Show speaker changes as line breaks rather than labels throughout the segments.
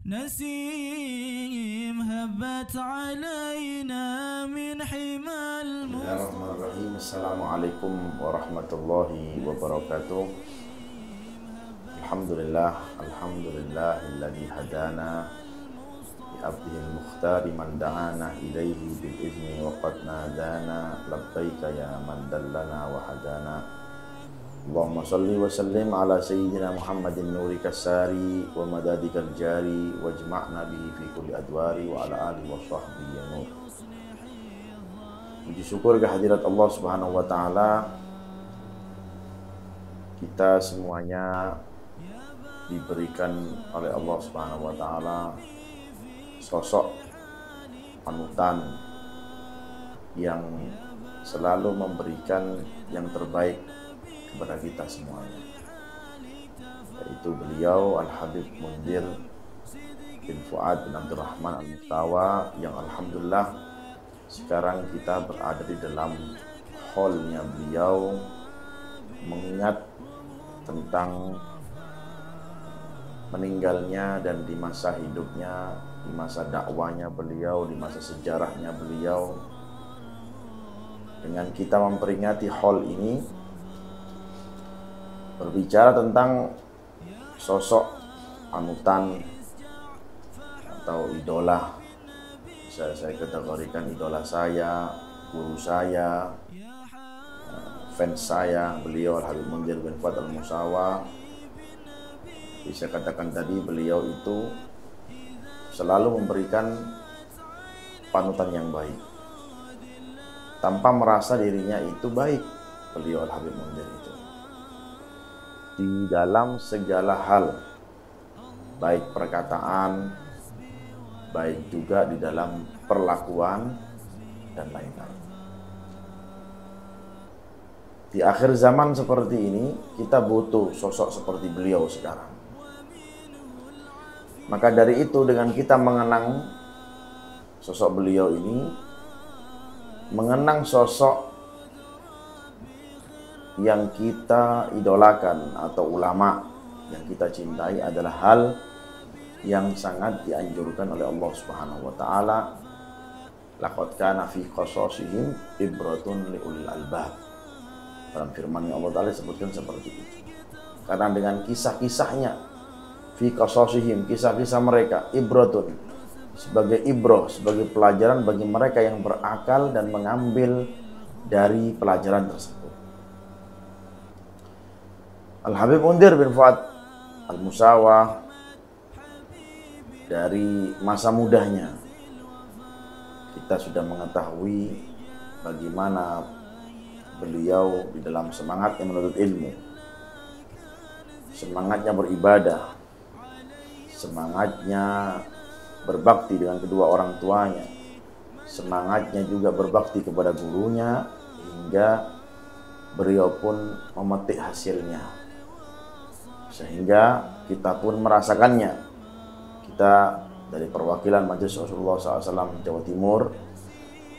نسيم هبت علينا من حمى
Bismillahirrahmanirrahim. Assalamualaikum warahmatullahi wabarakatuh. Alhamdulillahilladzi hadana bi abdihil mukhtari man da'ana ilaihi bil izni wa qad nadana labbaika ya man dallana wa hadana. Allahumma salli wa sallim ala sayyidina Muhammadin nuri kasari wa madadikal jari wajma'na bihi fi kulli adwari wa ala alihi wa sahbihi ya nur. Puji syukur kehadirat Allah Subhanahu wa taala. Kita semuanya diberikan oleh Allah Subhanahu wa taala sosok panutan yang selalu memberikan yang terbaik kepada kita semuanya, yaitu beliau Al-Habib Mundhir bin Fuad bin Abdurrahman Al-Mustawa, yang alhamdulillah sekarang kita berada di dalam hallnya beliau mengingat tentang meninggalnya dan di masa hidupnya, di masa dakwanya beliau, di masa sejarahnya beliau. Dengan kita memperingati hall ini, berbicara tentang sosok panutan atau idola, bisa saya kategorikan idola saya, guru saya, fans saya, beliau Al-Habib Mundhir bin Fuad Al-Mustawa. Bisa katakan tadi beliau itu selalu memberikan panutan yang baik tanpa merasa dirinya itu baik. Beliau Al-Habib Mundhir itu di dalam segala hal, baik perkataan, baik juga di dalam perlakuan dan lain-lain. Di akhir zaman seperti ini, kita butuh sosok seperti beliau sekarang. Maka dari itu, dengan kita mengenang sosok beliau ini, mengenang sosok yang kita idolakan atau ulama yang kita cintai adalah hal yang sangat dianjurkan oleh Allah Subhanahu wa taala. Laqad kana fi qasasihim ibratun liulil albab. Dalam firman Allah taala sebutkan seperti itu. Karena dengan kisah-kisahnya, fi qasasihim, kisah-kisah mereka, ibratun, sebagai ibrah, sebagai pelajaran bagi mereka yang berakal dan mengambil dari pelajaran tersebut. Al-Habib Mundhir bin Fuad Al-Mustawa dari masa mudanya kita sudah mengetahui bagaimana beliau di dalam semangatnya menuntut ilmu, semangatnya beribadah, semangatnya berbakti dengan kedua orang tuanya, semangatnya juga berbakti kepada gurunya, hingga beliau pun memetik hasilnya, sehingga kita pun merasakannya. Kita dari perwakilan Majelis Rasulullah SAW Jawa Timur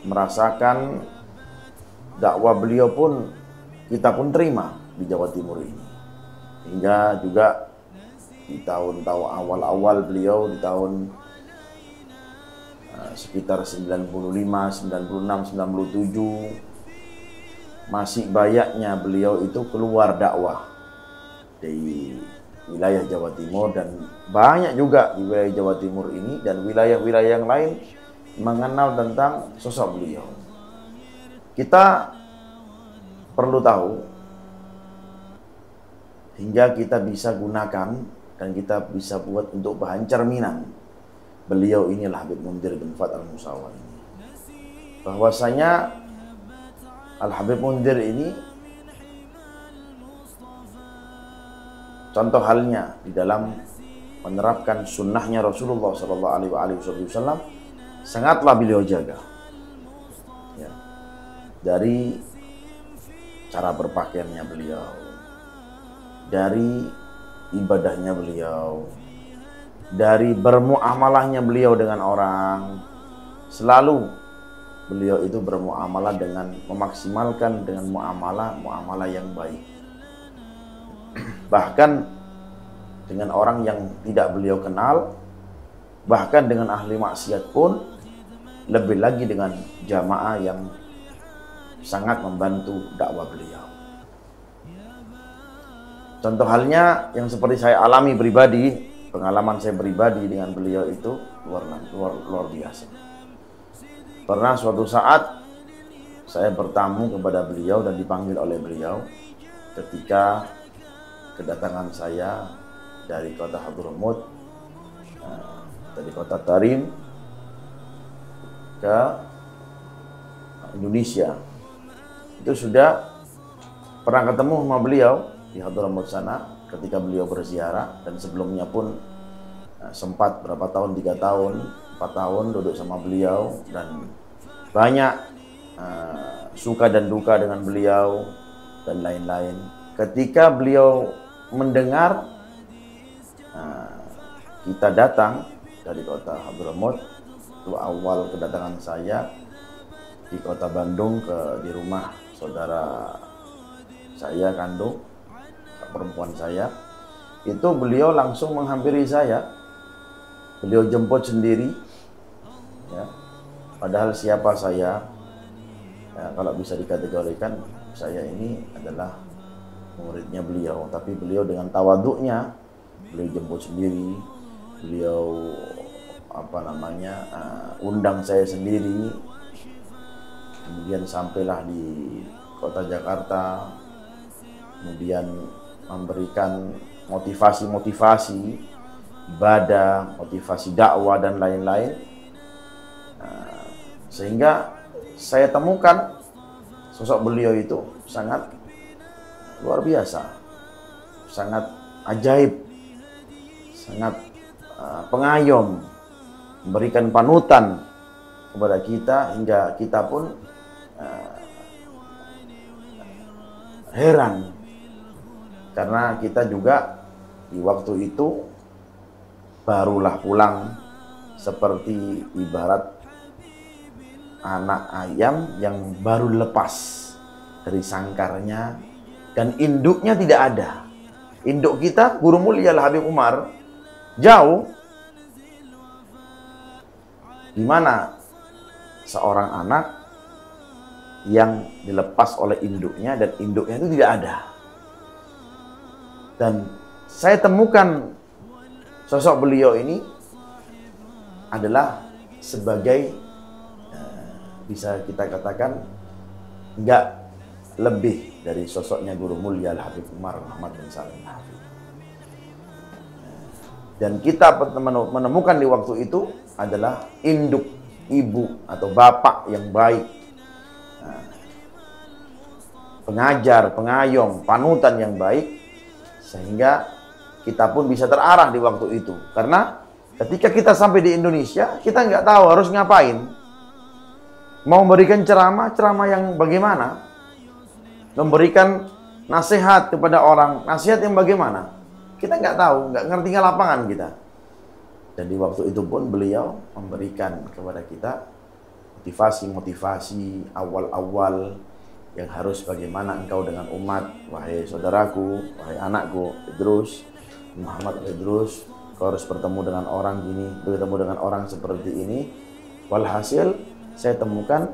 merasakan dakwah beliau pun kita pun terima di Jawa Timur ini. Hingga juga di tahun-tahun awal-awal beliau, di tahun sekitar 95, 96, 97, masih banyaknya beliau itu keluar dakwah di wilayah Jawa Timur, dan banyak juga di wilayah Jawa Timur ini dan wilayah-wilayah yang lain mengenal tentang sosok beliau. Kita perlu tahu hingga kita bisa gunakan dan kita bisa buat untuk bahan cerminan beliau inilah Habib Mundhir bin Fuad Al-Mustawa ini, bahwasanya Al-Habib Mundhir ini contoh halnya di dalam menerapkan sunnahnya Rasulullah SAW sangatlah beliau jaga. Ya. Dari cara berpakaiannya beliau, dari ibadahnya beliau, dari bermuamalahnya beliau dengan orang, selalu beliau itu bermuamalah dengan memaksimalkan dengan muamalah yang baik. Bahkan dengan orang yang tidak beliau kenal, bahkan dengan ahli maksiat pun, lebih lagi dengan jamaah yang sangat membantu dakwah beliau. Contoh halnya yang seperti saya alami pribadi, pengalaman saya pribadi dengan beliau itu luar biasa. Pernah suatu saat saya bertamu kepada beliau dan dipanggil oleh beliau ketika kedatangan saya dari kota Hadramut, dari kota Tarim ke Indonesia. Itu sudah pernah ketemu sama beliau di Hadramut sana ketika beliau berziarah, dan sebelumnya pun sempat berapa tahun, 3 tahun, 4 tahun duduk sama beliau, dan banyak suka dan duka dengan beliau dan lain-lain. Ketika beliau mendengar kita datang dari kota Hadramut, itu awal kedatangan saya di kota Bandung di rumah saudara saya kandung, perempuan saya, itu beliau langsung menghampiri saya. Beliau jemput sendiri, ya. Padahal siapa saya? Ya, kalau bisa dikategorikan, saya ini adalah muridnya beliau, tapi beliau dengan tawaduknya, beliau jemput sendiri, beliau undang saya sendiri. Kemudian sampailah di kota Jakarta, kemudian memberikan motivasi ibadah, motivasi dakwah dan lain-lain. Sehingga saya temukan sosok beliau itu sangat luar biasa, sangat ajaib, sangat pengayom, memberikan panutan kepada kita, hingga kita pun heran, karena kita juga di waktu itu barulah pulang, seperti ibarat anak ayam yang baru lepas dari sangkarnya dan induknya tidak ada. Induk kita, Guru Mulia Habib Umar, jauh. Di mana seorang anak yang dilepas oleh induknya dan induknya itu tidak ada. Dan saya temukan sosok beliau ini adalah sebagai bisa kita katakan enggak lebih dari sosoknya Guru Mulia Habib Umar Muhammad bin Salim Hafid. Dan kita menemukan di waktu itu adalah induk, ibu atau bapak yang baik, pengajar, pengayom, panutan yang baik, sehingga kita pun bisa terarah di waktu itu. Karena ketika kita sampai di Indonesia, kita nggak tahu harus ngapain. Mau memberikan ceramah yang bagaimana? Memberikan nasihat kepada orang, nasihat yang bagaimana? Kita nggak tahu, nggak ngerti lapangan kita. Dan di waktu itu pun beliau memberikan kepada kita motivasi awal-awal yang harus bagaimana engkau dengan umat, wahai saudaraku, wahai anakku, Idrus, Muhammad Idrus, kau harus bertemu dengan orang gini, bertemu dengan orang seperti ini. Walhasil, saya temukan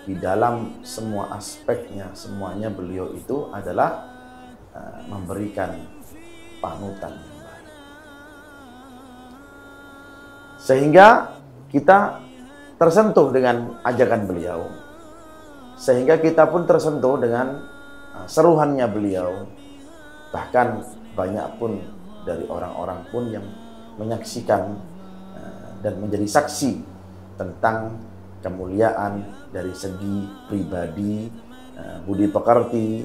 di dalam semua aspeknya, semuanya beliau itu adalah memberikan panutan yang baik. Sehingga kita tersentuh dengan ajakan beliau. Sehingga kita pun tersentuh dengan seruhannya beliau. Bahkan banyak pun dari orang-orang pun yang menyaksikan dan menjadi saksi tentang kemuliaan dari segi pribadi, budi pekerti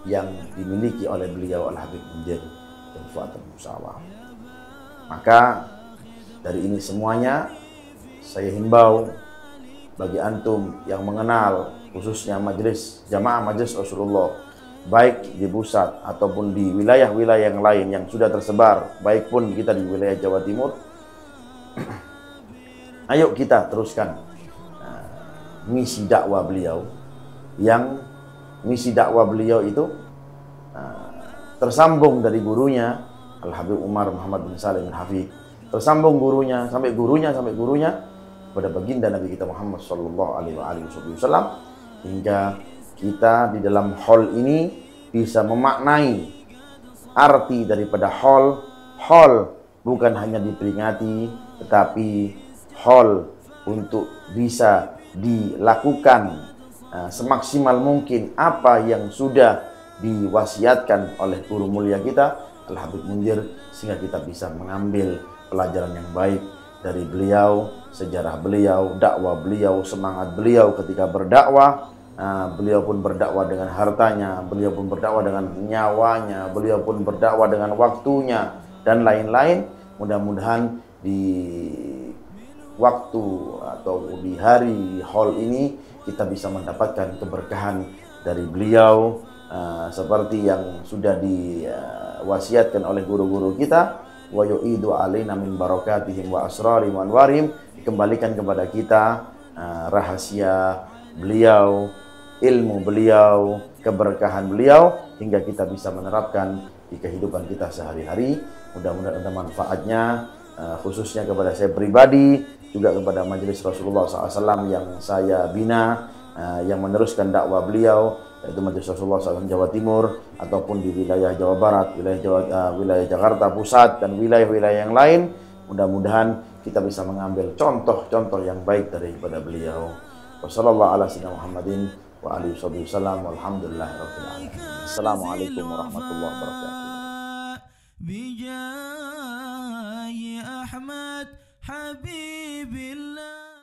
yang dimiliki oleh beliau Al-Habib Munzir bin Fuadul Musawwar. Maka dari ini semuanya saya himbau bagi antum yang mengenal khususnya majelis jamaah majelis Rasulullah, baik di pusat ataupun di wilayah-wilayah yang lain yang sudah tersebar, baik pun kita di wilayah Jawa Timur, ayo kita teruskan misi dakwah beliau, yang misi dakwah beliau itu tersambung dari gurunya Al-Habib Umar Muhammad bin Salim Hafid, tersambung gurunya sampai gurunya pada baginda Nabi kita Muhammad sallallahu alaihi wasallam, hingga kita di dalam hall ini bisa memaknai arti daripada hall bukan hanya diperingati, tetapi hall untuk bisa dilakukan semaksimal mungkin apa yang sudah diwasiatkan oleh guru mulia kita Al-Habib Munzir, sehingga kita bisa mengambil pelajaran yang baik dari beliau, sejarah beliau, dakwah beliau, semangat beliau ketika berdakwah. Beliau pun berdakwah dengan hartanya, beliau pun berdakwah dengan nyawanya, beliau pun berdakwah dengan waktunya, dan lain-lain. Mudah-mudahan di waktu atau di hari haul ini kita bisa mendapatkan keberkahan dari beliau, seperti yang sudah diwasiatkan oleh guru-guru kita, wa yu'idu alaina min barakatihim wa asrarihim wa anwarihim, dikembalikan kepada kita rahasia beliau, ilmu beliau, keberkahan beliau, hingga kita bisa menerapkan di kehidupan kita sehari-hari. Mudah-mudahan ada manfaatnya, khususnya kepada saya pribadi, juga kepada majelis Rasulullah SAW yang saya bina, yang meneruskan dakwah beliau, yaitu majelis Rasulullah SAW Jawa Timur, ataupun di wilayah Jawa Barat, wilayah Jakarta Pusat, dan wilayah-wilayah yang lain. Mudah-mudahan kita bisa mengambil contoh-contoh yang baik daripada beliau. Wassalamualaikum warahmatullahi wabarakatuh. Assalamualaikum warahmatullahi wabarakatuh.
بجاه أحمد حبيب الله.